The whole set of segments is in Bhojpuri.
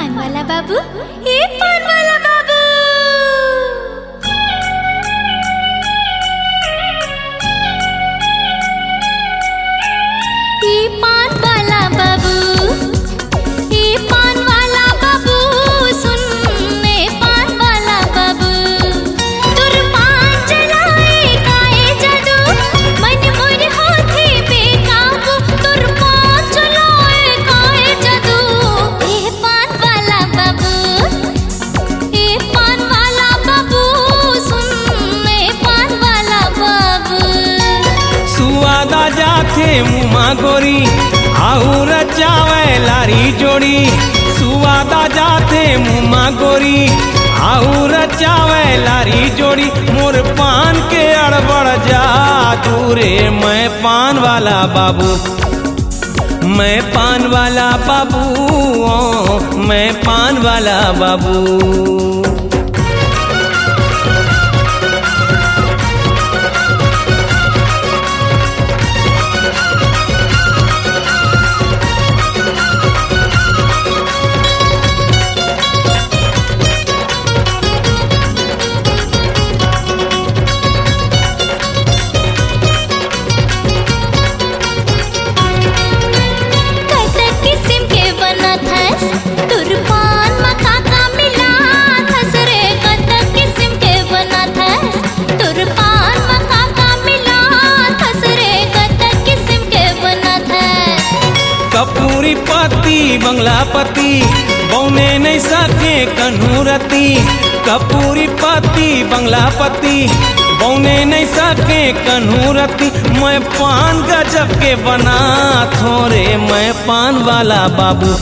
पान वाला बाबू, ए पान वाला बाबू। ए पान वाला बाबू, ए पान वाला बाबू, सुन ए पान वाला बाबू। तुर पान चलाए काए जादू, मन मोर होथे बेकाबू। तुर पान चलाए काए जादू, ए पान वाला बाबू, ए पान वाला बाबू, सुन ए पान वाला बाबू। सुवादा जाथे मुमा गोरी आऊ रचावे लारी जोड़ी। सुवादा जाथे मुमा गोरी आऊ रचावे लारी जोड़ी। मोर पान के अड़बड़ जा दूरे मैं पान वाला बाबू, मैं पान वाला बाबू, मैं पान वाला बाबू। कपूरी पति बंगलापति बौने नहीं सके कन्हूरती। कपूरी पति बंगलापति बौने नहीं सके कन्हूरती। मैं पान गजब के बना थोरे मैं पान वाला बाबू,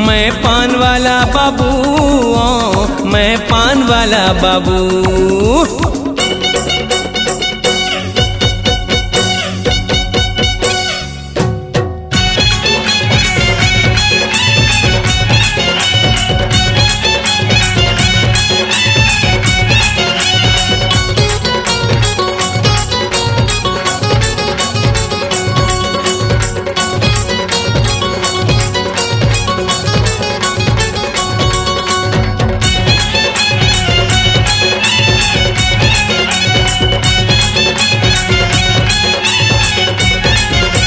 मैं पान वाला बाबू, मैं पान वाला बाबू।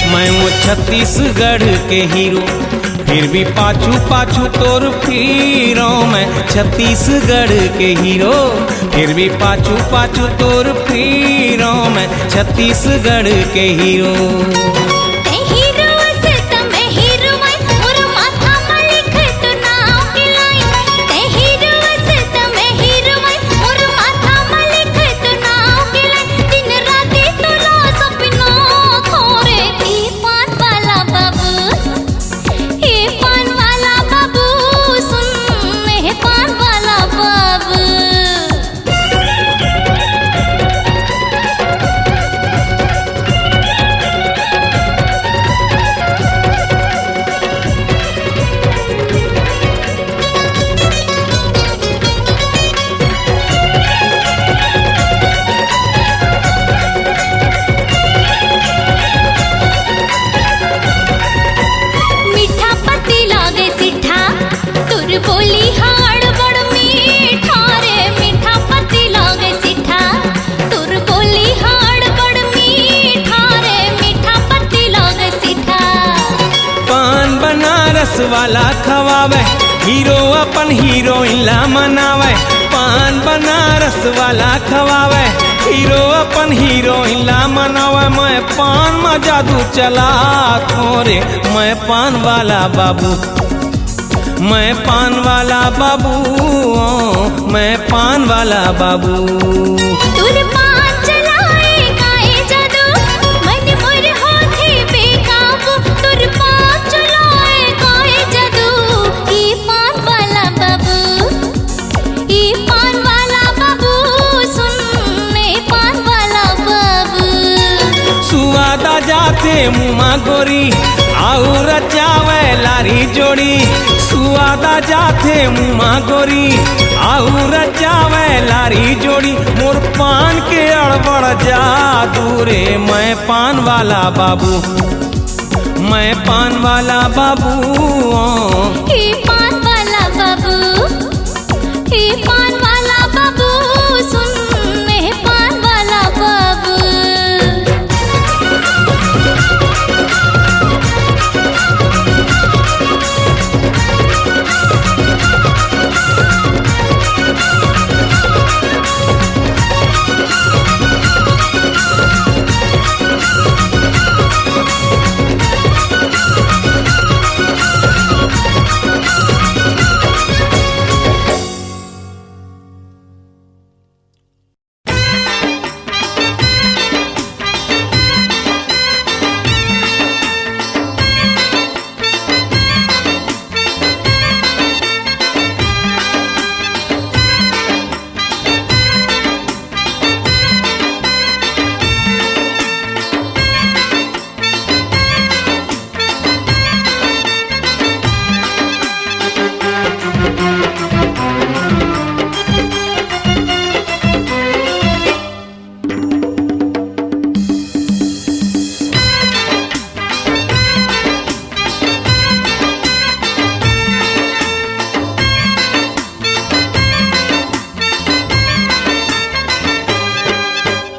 मैं वो छत्तीसगढ़ के हीरो फिर भी पाछू पाछू तोर फिरो। मैं छत्तीसगढ़ के हीरो फिर भी पाछू पाछू तोर फिरो। मैं छत्तीसगढ़ के हीरो। बोली हाड़ बड़ मीठा रे, मीठा पति लागे सिठा। तुर बोली हाड़ बड़ मीठा रे, मीठा पति लागे सिठा। पान बनारस वाला खवावे हीरो अपन हीरोइन ला मनावे। पान बनारस वाला खवावे हीरो अपन हीरोइन ला मनावे। मैं पान में जादू चला थोरे मैं पान वाला बाबू, मैं पान वाला बाबू, मैं पान वाला बाबू। तुर पान चलाए काए जादू, मन मोर होथे बेकाबू। तुर पान चलाए काए जादू, ए पान वाला बाबू, ए पान वाला बाबू, सुन ए पान वाला बाबू। सुवादा जाते मुमा गोरी आऊ रचावे लारी जोड़ी। सुवादा जाथे मुमा गोरी आऊ रचावे लारी जोड़ी। मोर पान के अड़बड़ जा दूरे मैं पान वाला बाबू, मैं पान वाला बाबू। हे पान पान वाला बाबू सुन पान वाला बाबू।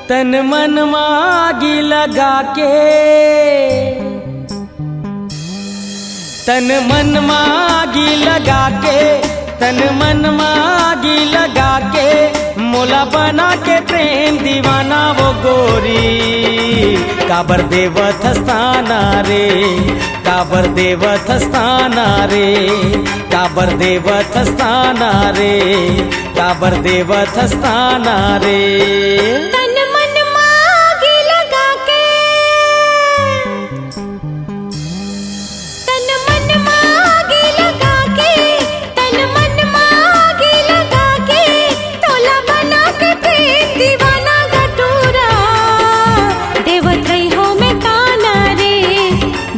तन मन मागी लगा के, तन मन मागी लगा के, तन मन मागी लगा के, मोला बना के प्रेम दीवाना वो गोरी। काबर देवत हस्ताना रे, काबर देवत हस्ताना रे, काबर देवत हस्ताना रे, काबर देवत हस्ताना रे। तन मन मागी लगा के, तन मन मागी लगा के, तन मन मागी लगा के, तोला बना के प्रेम दीवाना गटूरा। देवत रही हो मैं काना रे,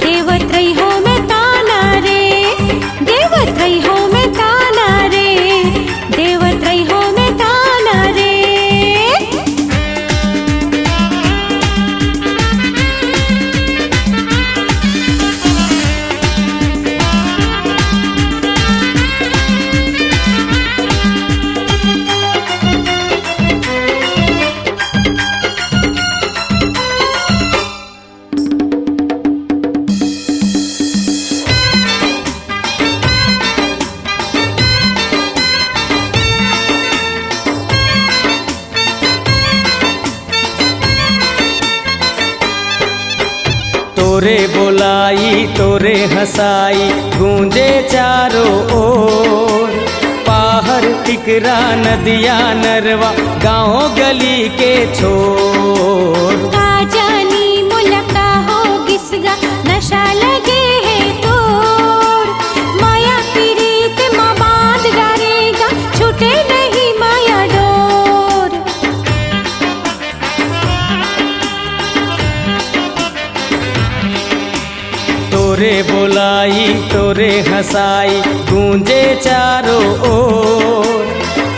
देवत रही हो मैं काना रे, देवत रही हो मैं काना रे, देवत रही हो मैं काना रे। तोरे बोलाई तोरे हंसाई गूंजे चारों ओर। पाहर टिकरा नदिया नरवा गाँव गली के छोर। का जानी मुलका हो गिसगा नशा लगे है तोर। माया पीड़ित माँ बांध डालेगा छूटे नहीं माया डोर। तोरे बोलाई तोरे हंसाई गूंजे चारों ओर।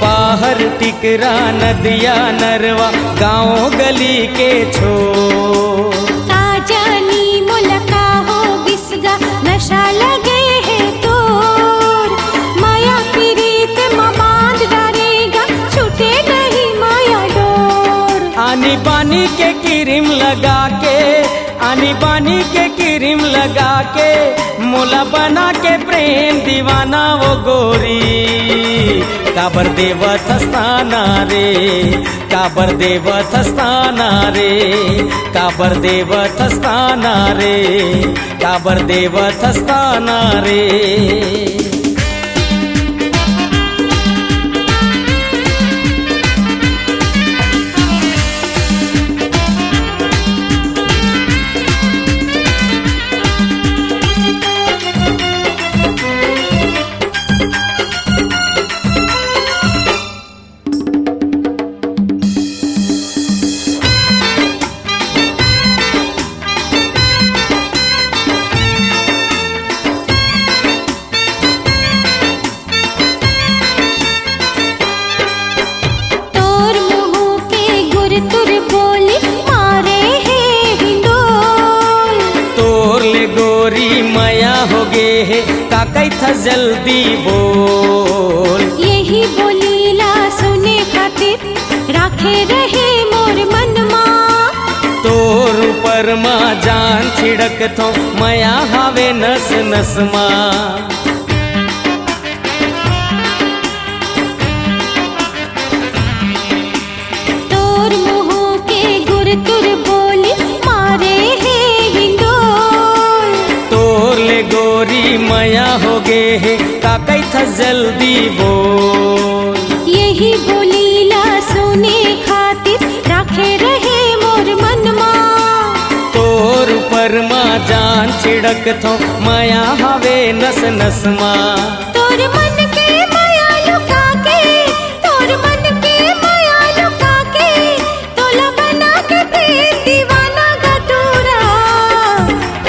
पाहर टिकरा नदिया नरवा गाँव गली के छोर। का जानी मुलका हो गिसगा नशा लगे है तोर। माया पीड़ित माँ बांध डालेगा छूटे नहीं माया डोर। आनी बानी के क्रीम लगा के, आनी बानी के क्रीम लगा के, मोला बना के प्रेम दीवाना वो गोरी। काबर देवत हस्ताना रे, काबर देवत हस्ताना रे, काबर देवत हस्ताना रे, काबर देवत हस्ताना रे। का कैथा जल्दी बोल, यही बोली राखे रहे मोर मनमा। तोर ऊपर माँ जान छिड़क थो मया हावे नस नस माँ। तोर मुँह के गुर तुर बोली मारे है हिंडोल। तोर ले गोरी मया हो गे है काकई था जल्दी बोल। यही बोलीला सुने खातिर राखे रहे मोर मनमा। तोर ऊपर माँ जान छिड़क थो मया हावे नस नस माँ। तोर मन के माया लुका के, तोर मन के माया लुका के, तोला बना के प्रेम दीवाना गटूरा।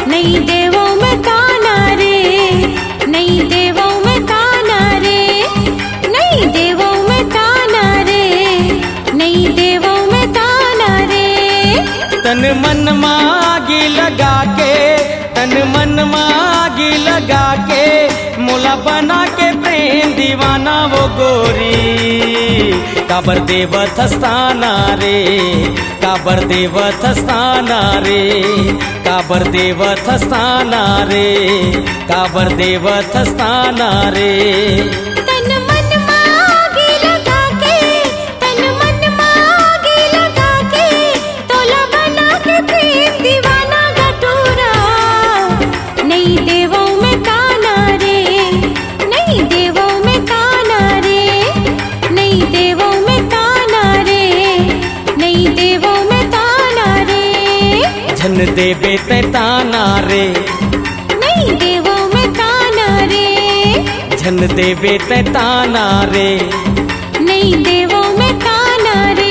नहीं देवो में काना रे, नहीं देवो में काना रे, नहीं देवो में काना रे, नहीं देवो में काना रे। तन मन मागी लगा के, तन मन मागी लगा के, मोला बना के प्रेम दीवाना वो गोरी। काबर देवत स्थाना रे, काबर देवत स्थाना रे, काबर देवत स्थाना रे, काबर देवत स्थाना रे। तन मन मागी लगा के, तन मन मागी लगा के, तोला बना के प्रेम दीवाना गटूरा। नहीं देवो में काना रे, नहीं देवो में काना रे, नहीं देवो में काना रे, नहीं देवो में काना रे। झन देवे ते ताना रे, नहीं देवो में काना रे, झन देवे ते ताना रे। नहीं देवो में काना रे।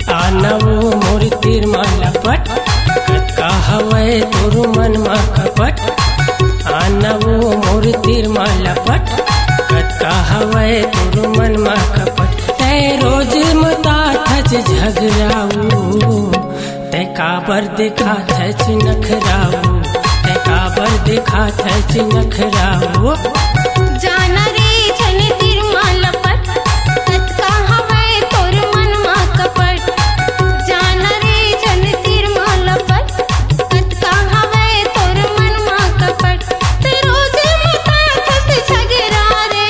आनवो मोर तीर माला पट कतका हवै तोर मन मा कपट। आनवो मोर तीर माला पट कतका हवै तोर मन मा कपट। तै रोज मता थच झगड़ाऊ, तै काबर देखा थच नखराऊ, तै काबर देखा थच नखराऊ। जाना रे छन तीर माला पट कतका हवै तोर मन मा कपट। जाना रे छन तीर माला पट कतका हवै तोर मन मा कपट। ते रोज मता थस झगड़ा रे,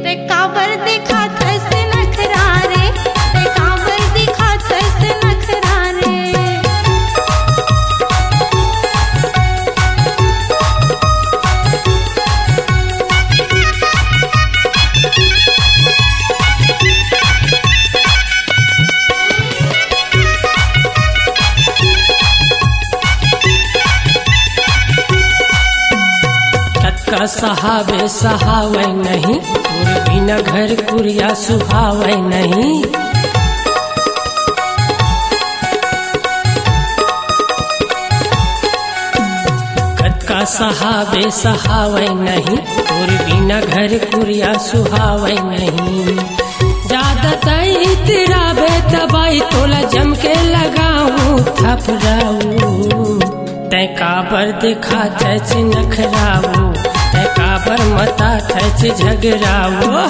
ते काबर देखा थस नखरा रे, ते काबर देखा थस नखरा रे। कतका सहावे सहावे नहीं, और बिना घर कुरिया सुहावे नहीं। कतका सहावे सहावे नहीं, और बिना घर कुरिया सुहावे नहीं। ज्यादा तई तेरा बेतबाई तोला जम के लगाऊं थपराऊ। तै काबर दिखा थच नखराऊ, तै काबर मता थच झगड़ाऊ।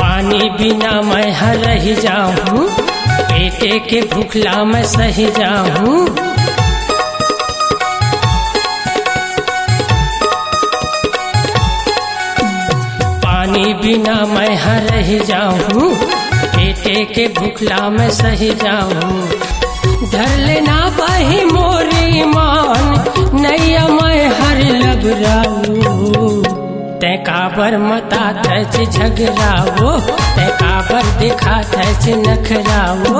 पानी बिना मैं हर रह जाऊं, बेटे के भूखला मैं सही जाऊं। पानी बिना मैं हर रह जाऊं, बेटे के भूखला मैं सही जाऊं। धर लेना बही मोरी मान, नैया मैं हर लबराऊ। तै तै काबर मता थच झगड़ावो, तै काबर दिखा थच नखरावो।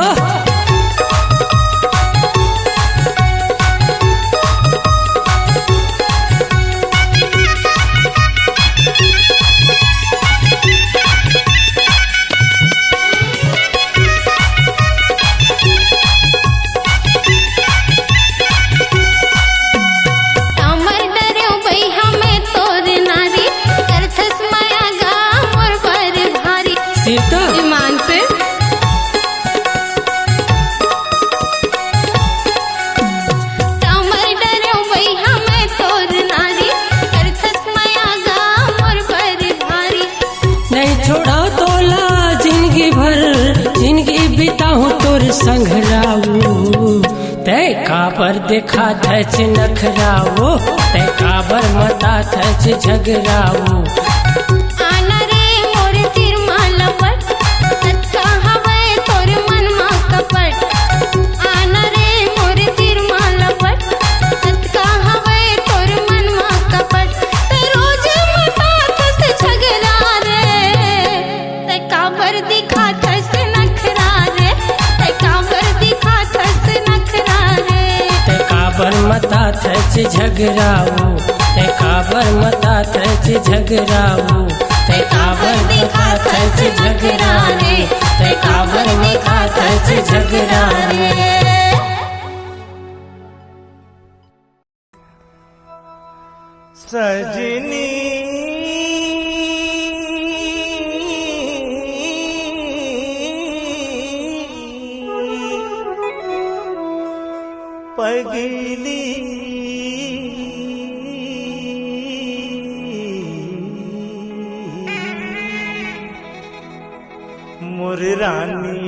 संघरावो तै काबर दिखा थच नखरावो, तै काबर मता थच झगड़ावो। आना रे मोर तिरमा लपट, तत्का हवै तोर मनमा कपट। आना रे मोर तिरमा लपट, तत्का हवै तोर मनमा कपट। तै रोज मता थस झगड़ा रे, तै काबर दिखा थस नखरा रे, तै काबर दिखा थस नखरा रे। तै काबर मता थच झगड़ावो, तै काबर मता थच झगड़ावो। तै काबर दिखा थच झगड़ा रे, तै काबर दिखा थच झगड़ा रे। सजनी पगली मोर रानी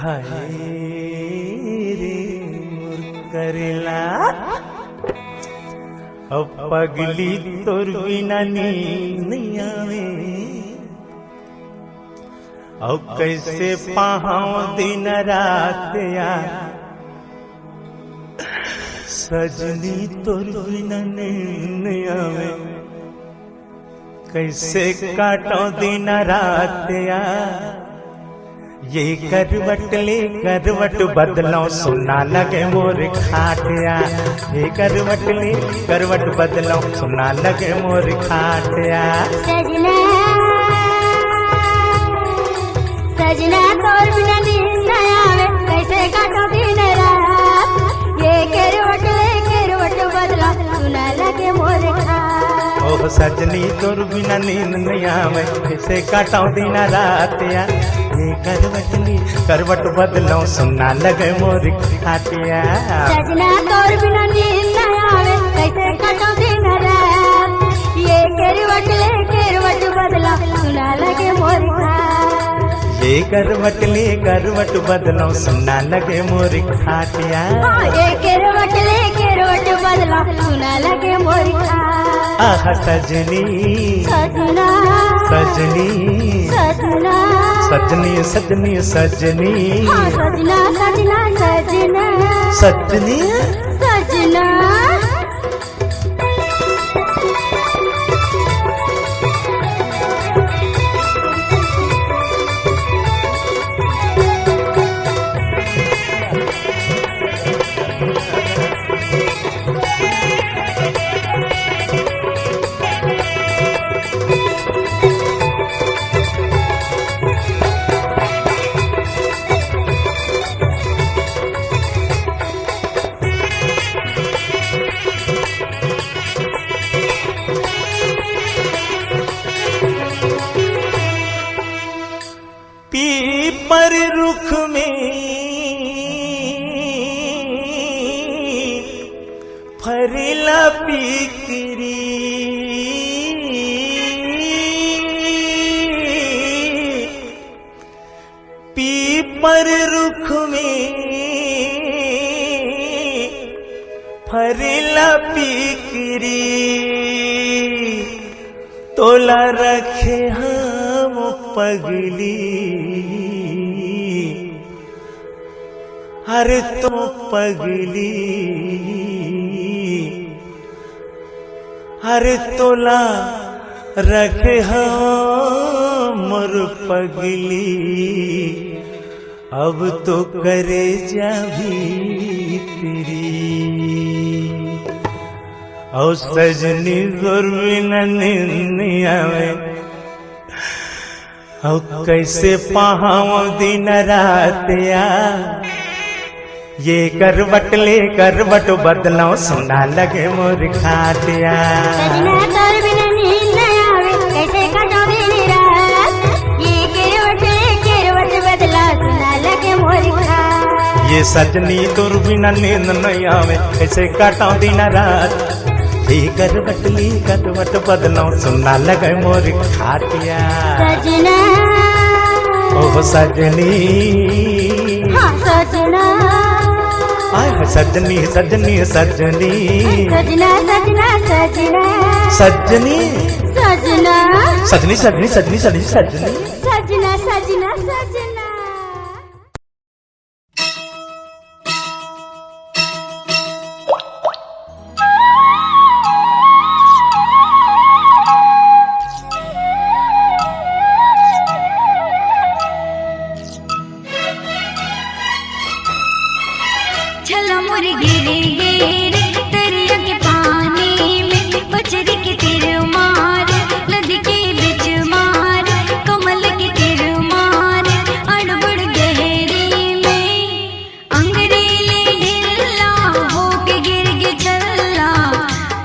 हाय रे मोर करेला अब पगली तोर बिना नींद नहीं आवे। अब कैसे पाहाव दिन रात यार सजनी तोर बिना नींद आवे। कैसे काटो दिन रात यार ये करवट ले करवट बदलो सुना लगे मोर खाटिया। ये करवट ले करवट बदलो सुना लगे मोर खाटिया। सजना सजना तोर बिना नींद न आवे, कैसे काटो दिन रात। ये करवट ले करवट बदला सुना लगे मोर खाट। ओह सजनी तोर बिना नींद नहीं आवे, कैसे काटो दिन रात या। ये करवट ले करवट बदलो सुना लगे मोर खाटिया। सजना तोर बिना नींद न आवे, कैसे काटो दिन रात। ये करवट ले करवट बदला सुना लगे मोर खाट। ये करवट ले करवट बदलो सुना लगे मोर खाटिया। ये करवट ले करवट बदला सुना लगे मोर खाट। आह सजनी सजना सजनी सजना सजनी सजनी सजनी हाँ सजना सजना सजना सजनी सजना। पीपर रुख में फरेला पीकरी पीपर रुख में फरेला पीकरी तोला रखे हम पगली अरे तो पगली अरे तोला रखे हमर पगली अब तो करे जा भी तेरी और सजनी गुरबिना नींद आवे और कैसे पाहाव दिन रात या ये करवट ले करवट बदलाव सुना लगे मोर खाटिया सजना तोर बिना नींद न आवे कैसे कटो दिन रात ये करवट बदला सुना लगे मोर खाट ये सजनी तोर बिना नींद नहीं आवे कैसे काटाओ दिन रात ये करवट ली करवट बदलाव सुना लगे मोर खाटिया सजना ओह सजनी हाँ सजना आय सजनी सजनी सजनी सजना सजना सजना सजनी सजना सजनी सजनी सजनी सजनी सजनी सजना सजना सजना छला मोर गिरे गिरे दरिया के पानी में बचरी के तीर मार नदी के बीच मार कमल के तीर मार अड़बड़ गहरी में अंगरेले ढिल्ला होके गिर के छल्ला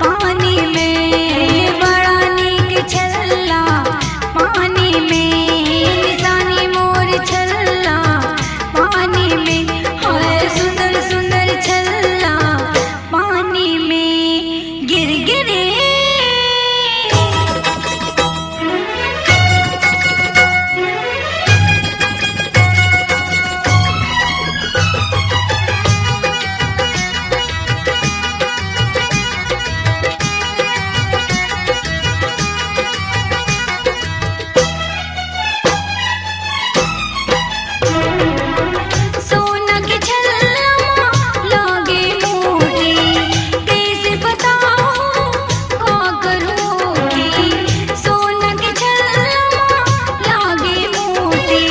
पानी में बड़ा नीक छल्ला पानी में निशानी मोर छल्ला पानी में हाय सुंदर सुंदर छल्ला पानी में गिर गिरे सोना के छल्ला लागे मोटी कैसे बताऊं का करूंगी सोना के छल्ला लागे मोटी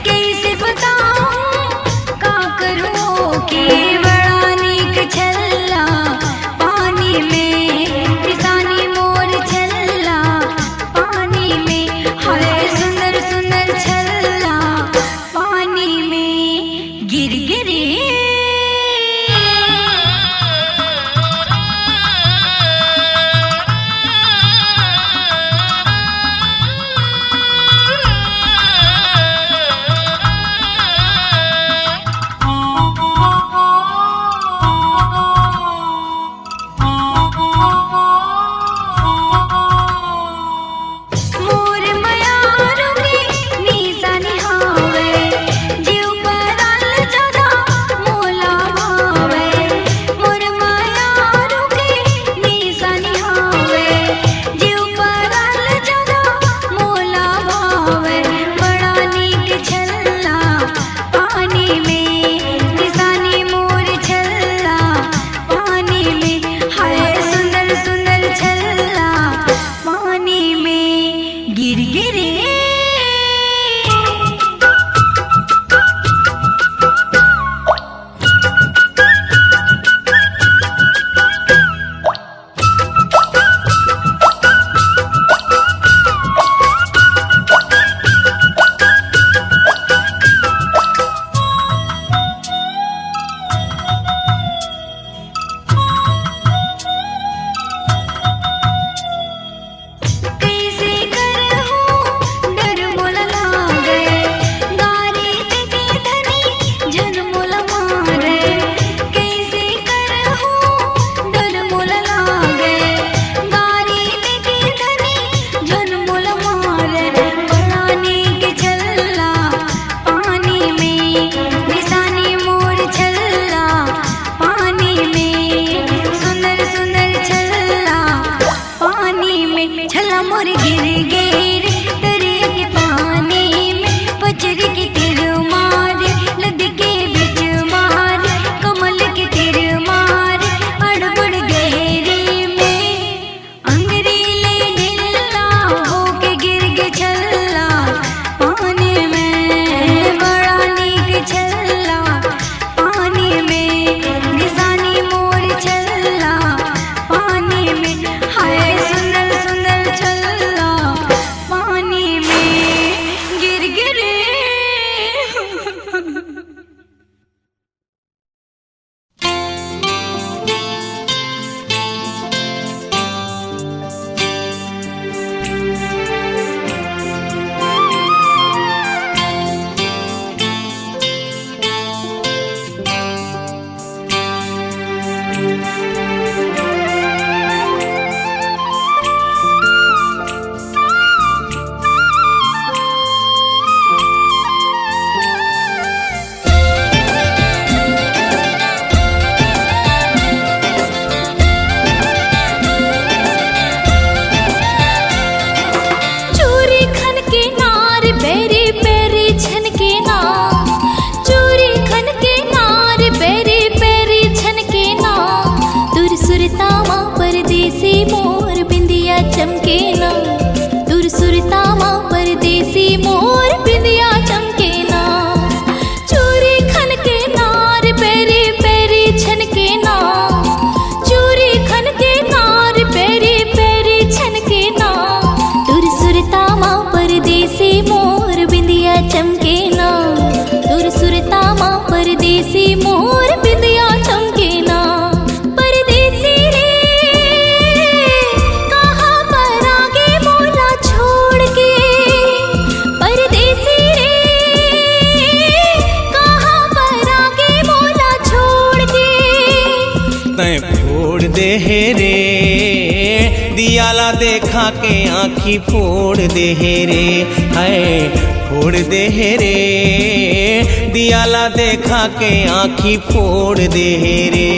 कैसे बताऊं का करूंगी बड़ा नीक छल्ला पानी में किसानी मोर छल्ला पानी में हाय सुंदर सुंदर छल्ला पानी में गिर गिरे तैं फोड़ दे रे दियाला देखा के आँखी फोड़ दे रे है फोड़ दे रे दियाला देखा के आँखी फोड़ दे रे।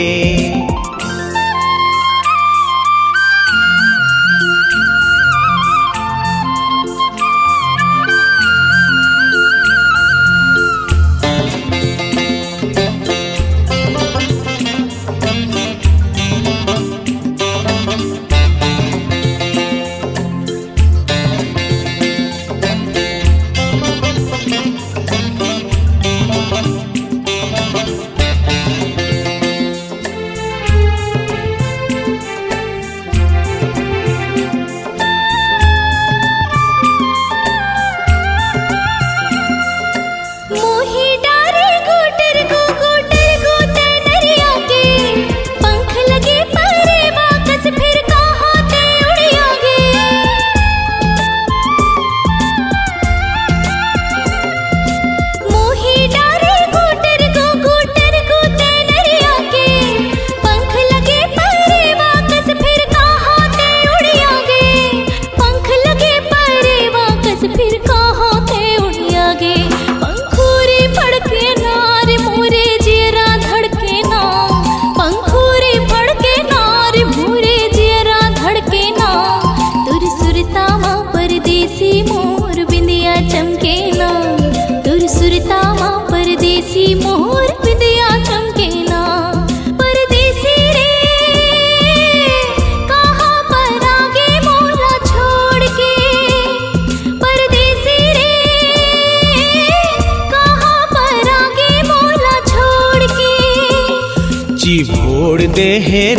चिभोड़ दे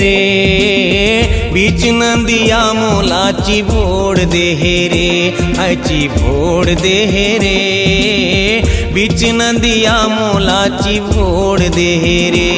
रे बीच नदिया मोला चिभोड़ दे रे है चिभोड़ दे रे बीच नदिया मोला चिभोड़ दे रे।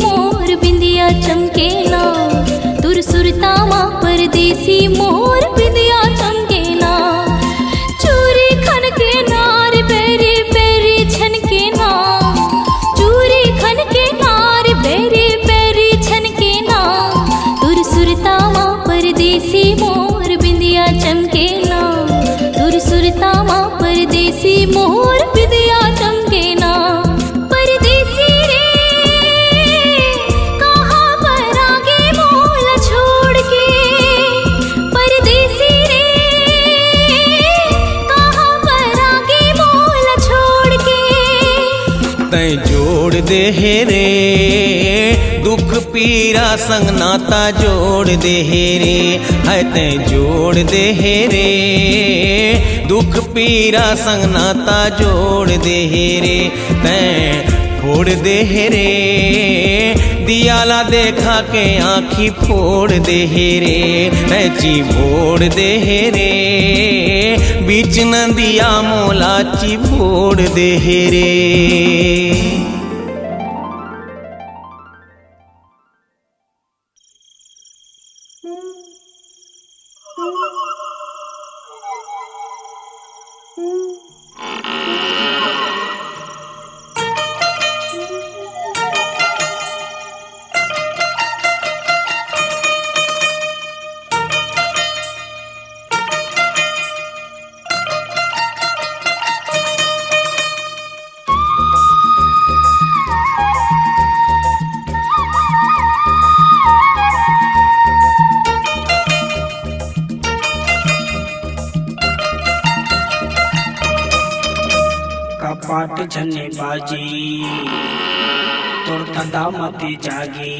मोर बिंदिया चमके ना तुर सुरतावा परदेसी मोर बिंदिया चमके ना चूरी खन के नार बेरी बेरी छन के ना चूरी खन के नार बेरी बेरी छन के ना तुर सुरतावा परदेसी मोर बिंदिया चमके ना तुर सुरतावा परदेसी मोर बिंदिया चमके ना। तैं जोड़ दे रे दुख पीरा संग नाता जोड़ दे रे है तैं जोड़ दे रे दुख पीरा संग नाता जोड़ दे रे तैं फोड़ दे रे दियाला देखा के आँखी फोड़ दे रे तैं चिभोड़ दे रे बीच नदिया मोला चिभोड़ दे रे। कपाट छने बाजी तोड़ता दामते जागी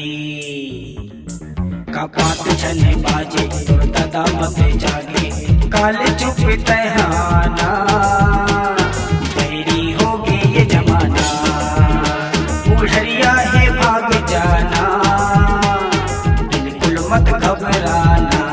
कपाट छने बाजी तोड़ता दामते जागी काले चुप तहाना बैरी हो गए ये जमाना बुढ़िया है भाग जाना बिल्कुल मत घबराना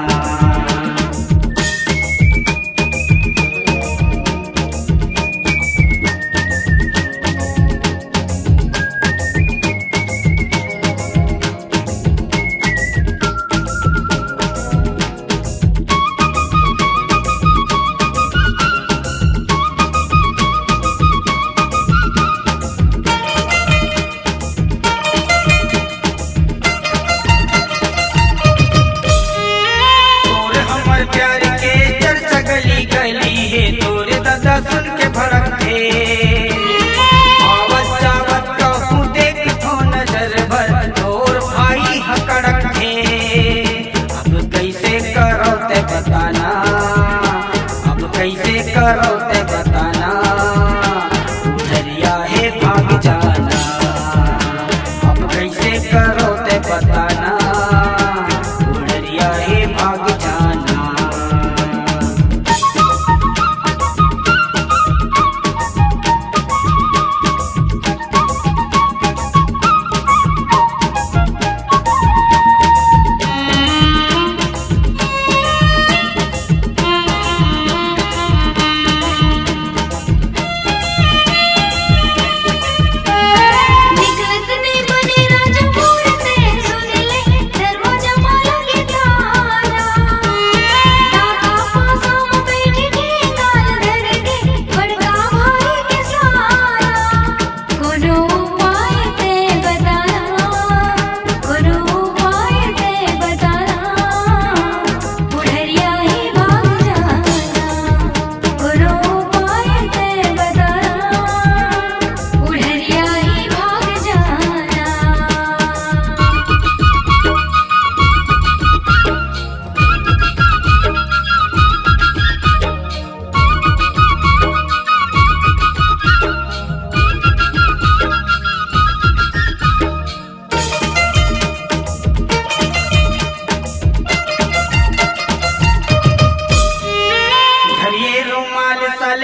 सुन के भड़कते आवत जावत कहूँ देख तो नजर भर और भाई हकड़कते अब कैसे करो ते बताना अब कैसे करो ते बताना दरिया है भाग जाना अब कैसे करो ते बताना दरिया है भाग जाना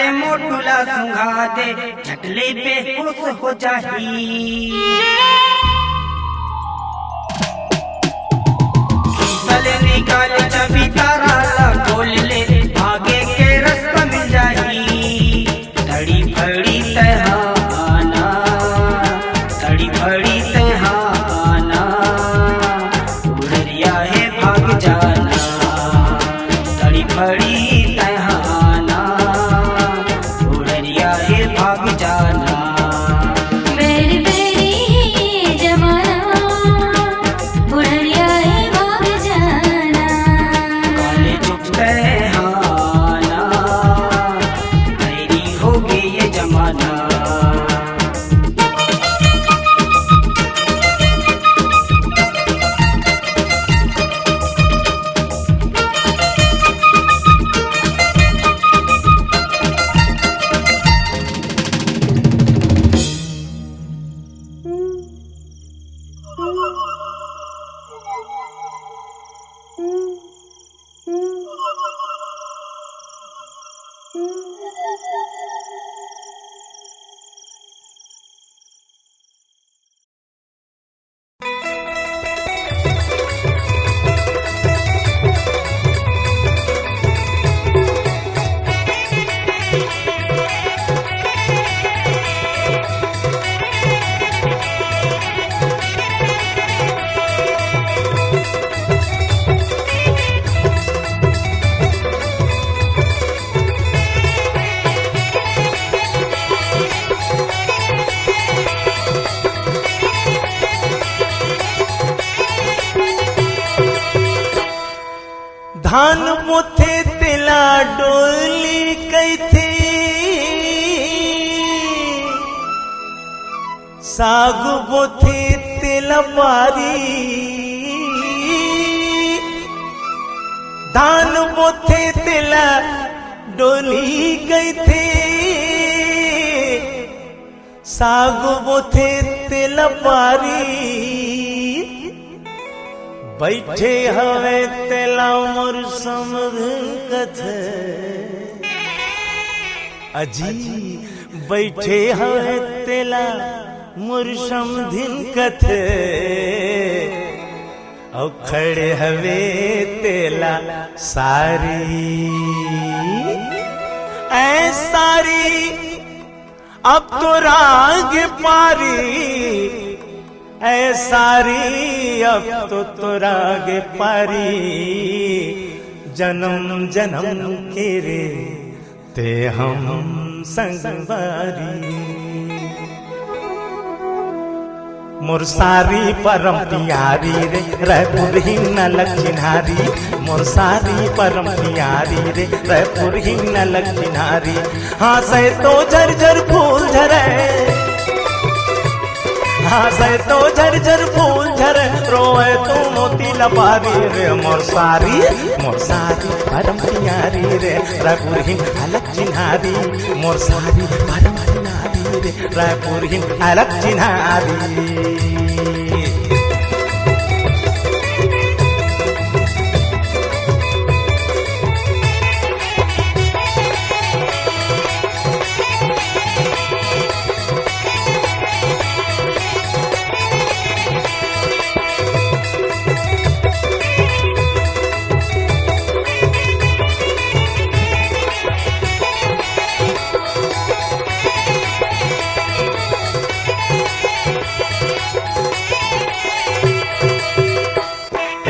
सुंघा दे झटले बेहोश हो जाही खींचले निकाल चबी तारा खोल ले भागे के रास्ता मिल जाही धड़ी फड़ी तहाना धड़ी फड़ी तहाना उड़रिया है भाग जाना धड़ी फड़ी भाग जाना मेरी मेरी जमाना बुढ़िया है भाग जाना काले चुपते हाना मेरी हो गई ये जमाना धान मोथे तेला डोली कैथे साग मोथे तेला बारी धान मोथे तेला डोली गई थे सागु बोथे तेल पारी बैठे हवे तेला मोर समधन कथे अजी बैठे हवे तेला मोर समधन कथे और खड़े हवे तेला सारी ऐ सारी अब तो राग पारी ऐ सारी अब तो राग पारी जन्म जन्म के रे ते हम संगवारी मोर सारी परम प्यारी रे रायपुर ही न लक्षिनारी मोर सारी परम प्यारी रे रायपुर ही न लक्षिनारी हाँ से तो झरझर फूल झरे हाँ से तो झरझर फूल झरे रोए तो मोती लपारी रे मोर सारी परम प्यारी रे रायपुर ही न लक्षिनारी मोर सारी परम प्यारी रे रायपुर ही न लक्षिनारी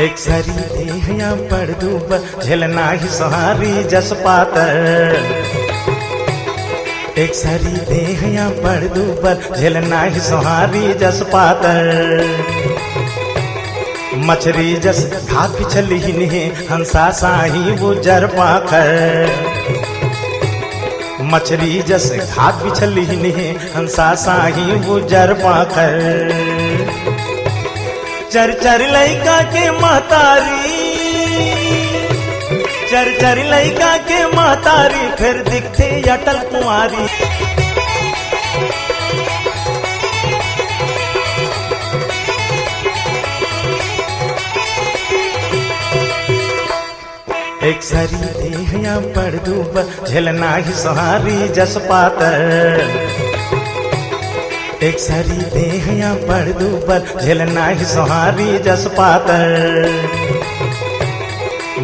एक सरी देहया पड़ दूब झेलना ही सहारी जस पातर एक सरी देहया पड़ दूब झेलना ही सहारी जस पातर मछरी जस घात पिछली ने हंसा साही वो जर पाखर मछरी जस घात पिछली ने हंसा साही वो जर पाखर चर चर लैका के महतारी चर चर लैका के महतारी फिर दिखते अटल कुमारी एक सरी देहया पड़ दूब झेलना ही सहारी जस पातर एक सरी देहया पड़ दूबर झेलना ही सहारी जस पातर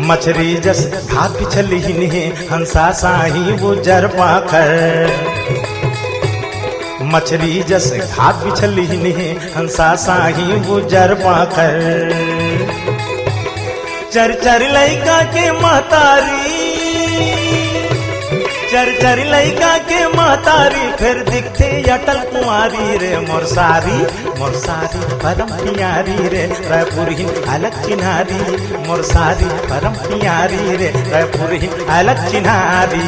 मछरी जस घात पिछली ने हंसा साही वो जर पाखर मछरी जस घात पिछली ने हंसा साही वो जर पाखर चर चर लैका के महतारी चर चर लैका के महतारी फिर दिखते अटल कुमारी रे मोर सारी परम प्यारी रे रायपुर ही अलग चिन्हारी मोर सारी परम प्यारी रे रायपुर ही अलग चिन्हारी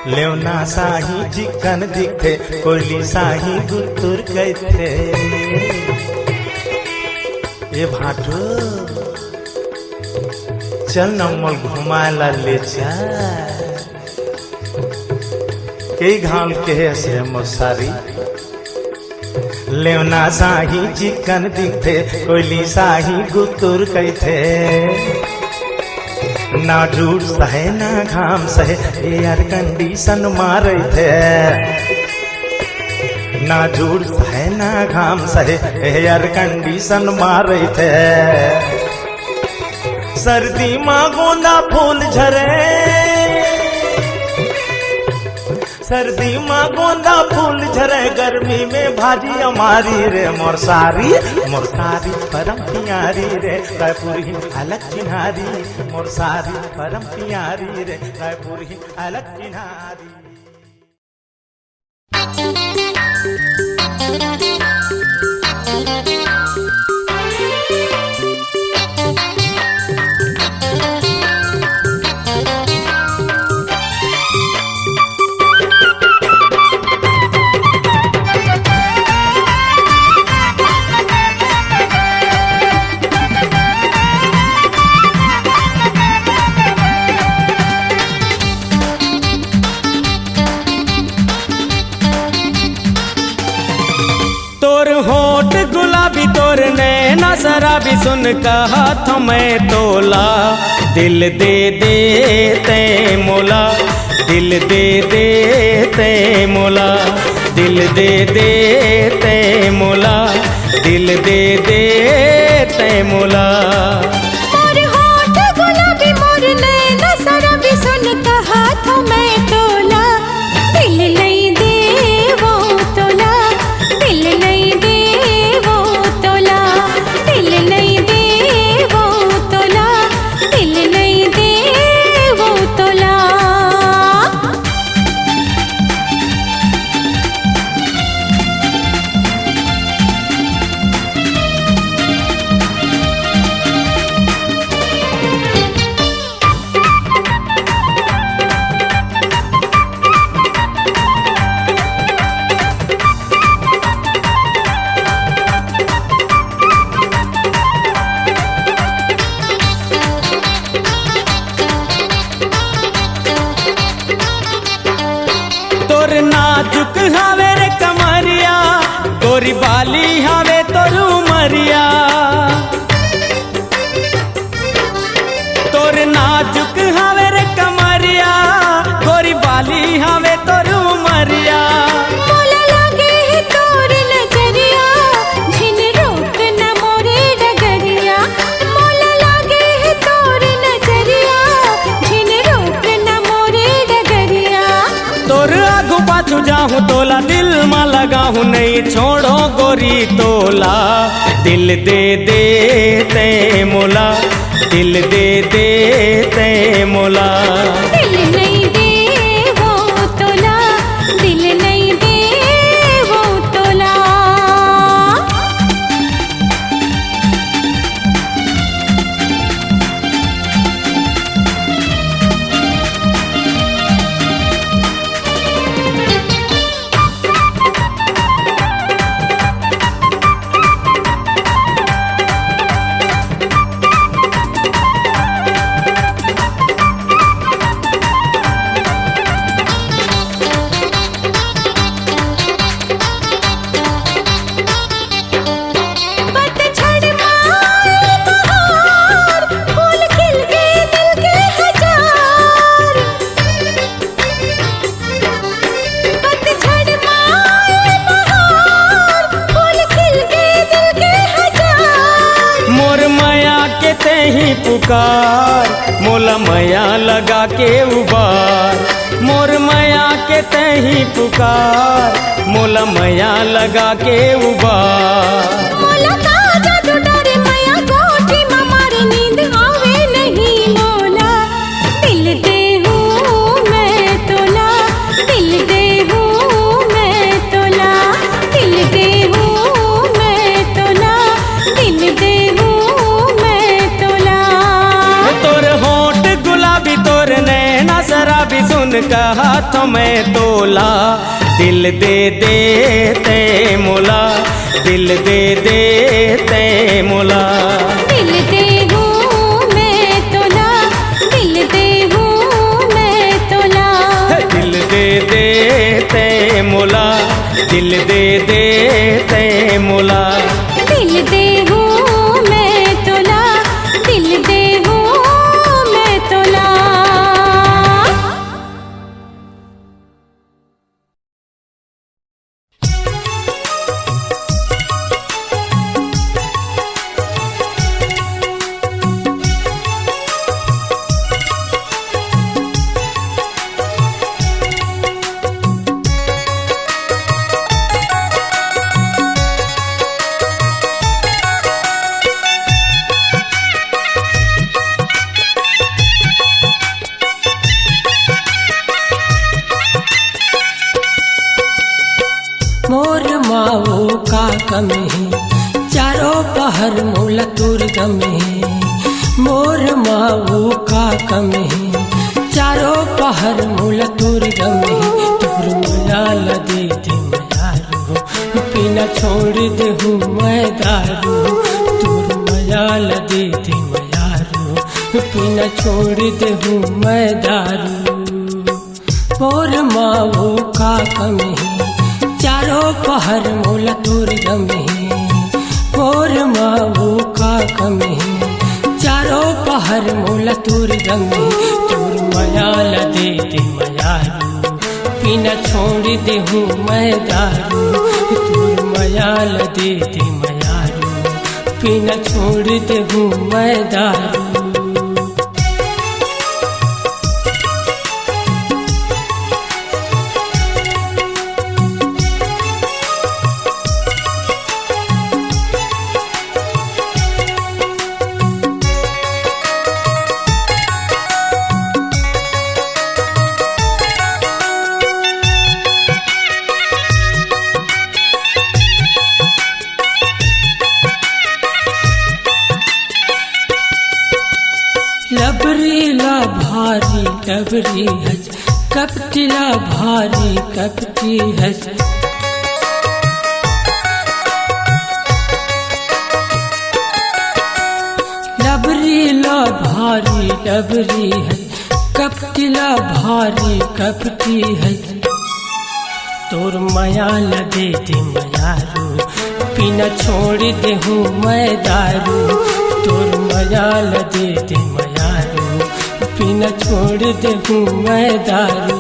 लेवना साही चिकन दिखे कोयली साही गुतुर कहते ये भाटो चल न मोल घुमाला ले जा कई घाल के से मोसारी लेवना साही चिकन दिखे कोयली साही गुतुर कहते ना झूठ सहे ना घाम सहे एयर कंडीशन मारे थे ना झूठ सहे ना घाम सहे एयर कंडीशन मारे थे सर्दी माँ गोंदा फूल झरे सर्दी माँ गोंदा फूल झरे गर्मी में भाजी हमारी रे मोर सारी परम प्यारी रे रायपुर ही अलग चिन्हारी मोर सारी परम प्यारी रे रायपुर ही अलग चिन्हारी। तोर होठ गुलाबी तोर नैना शराबी सुन कहा था मैं तोला दिल दे दे ते मोला दिल दे दे ते मोला दिल दे दे ते मोला दिल दे दे ते मोला मोर होठ गुलाबी मोर नैना शराबी सुन कहा था मैं तोला दिल नहीं दे वो तोला दिल नहीं दे वो तोला दिल नहीं दे वो तोला दिल नहीं दे वो तोला तोर नाजुक हावे रे कमरिया गोरी बाली हावे तोर उमरिया तोर नाजुक हावे रे कमरिया गोरी बाली हावे तोर उमरिया मोला लागे है तोर नजरिया झिन रोक न मोरे डगरिया मोला लागे है तोर नजरिया झिन रोक न मोरे डगरिया तोर आगू पाछू जाहूँ तोला दिल में लगाहूँ नहीं छोड़ो गोरी तोला दिल दे दे ते मोला दिल दे दे ते मोला दिल नहीं दे वो तोला दिल नहीं दे वो तोला पतझड़ माए बहार फूल खिल गए दिल के हजार पतझड़ माए बहार फूल खिल गए दिल के हजार मोर माया के ते ही पुकार मोला माया लगा के उबार मोर माया के ते ही पुकार मोला माया लगा के उबार मोला का जादू डरे माया कोठी में मारे नींद आवे नहीं मोला दिल दे हूँ मैं तोला दिल दे हूँ मैं तोला दिल दे हूँ मैं तोला दिल दे हूँ मैं तोला तोर होठ गुलाबी तोर नैना शराबी सुन कहा तो मैं तोला दिल दे दे ते मोला दिल दे दे ते मोला दिल दे हूँ मैं तोला दिल दे हूँ मैं तोला दिल दे दे ते मोला दिल दे दे ते मोला दिल दे हूँ मैं तोला दिल दे हूँ मैं तोला का कमी चारों पहर मोला तुर गमी मोर माऊ का कमी चारों पहर मोला तुर गमी तुर मजा लदे दे मयारू पीना छोड़ दे हूँ मैं दारू तुर मजा लदे दे मयारू पीना छोड़ दे हूँ मैं दारू मोर माऊ का कमी चारों पहर मोला तुर गमी मोर माऊ का कमी चारों पहर मोला तुर गमी तुर मया लदे दे मयारू पीना छोड़ दे हूँ मैं दारू तुर मया लदे दे मयारू पीना छोड़ दे हूँ मैं दारू लबरीला भारी लबरी हज कपटिला भारी कपटी हज लबरीला भारी लबरी हज कपटिला भारी कपटी हज तोर मया लदे दे मयारू पीना छोड़ दे हूँ मैं दारू तोर मया लदे दे मयारू पीना छोड़ दे हूँ मैं दारू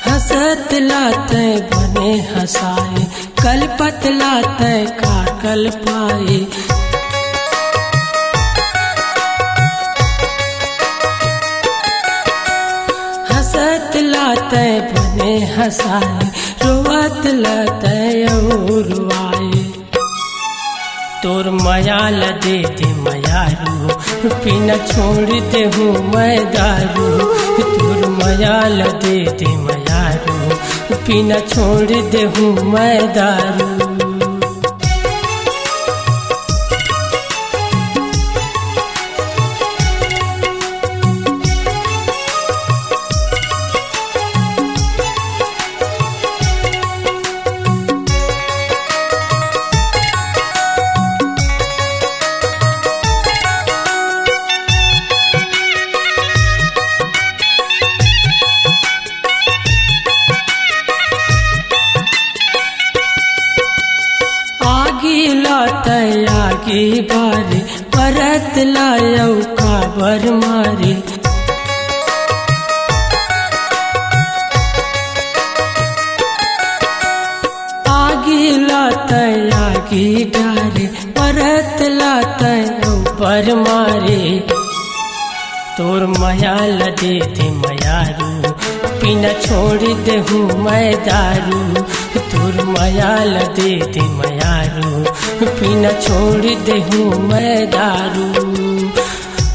हंसत लाते बने हंसाए कलपत लाते का कल पाए हंसत लाते बने हंसाए रोवत लाते रुआए तोर मया लदे दे मयारू पीना छोड़ दे हूँ मैं दारू तोर मया लदे दे मयारू पीना छोड़ दे हूँ मैं दारू आगे बारे परत लायौ का बर मारे आगे लाते आगे डारे परत लाते बर मारे तोर मया लदे दे मयारू पीना छोड़ दे हूँ मैं दारू तोर मया लदे दे मयारू पीना छोड़ दे हूँ मैं दारू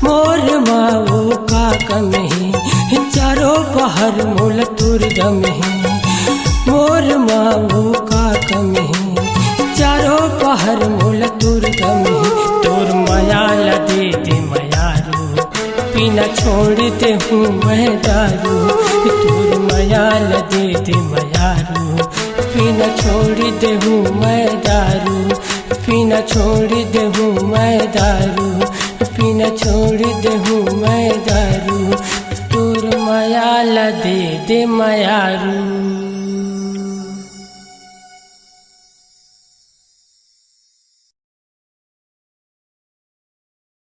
मोर माऊ का कमी चारों पहर मोला तुर गमी मोर माऊ का कमी चारों पहर मोला तुर गमी तोर मया लदे दे मयारू पीना छोड़ दे हूँ मैं दारू तोर मया लदे दे मयारू पीना छोड़ दे हूँ मैं दारू पीना छोड़ दे हूँ मैं दारू पीना छोड़ दे हूँ मैं दारू तोर मया लदे दे मयारू।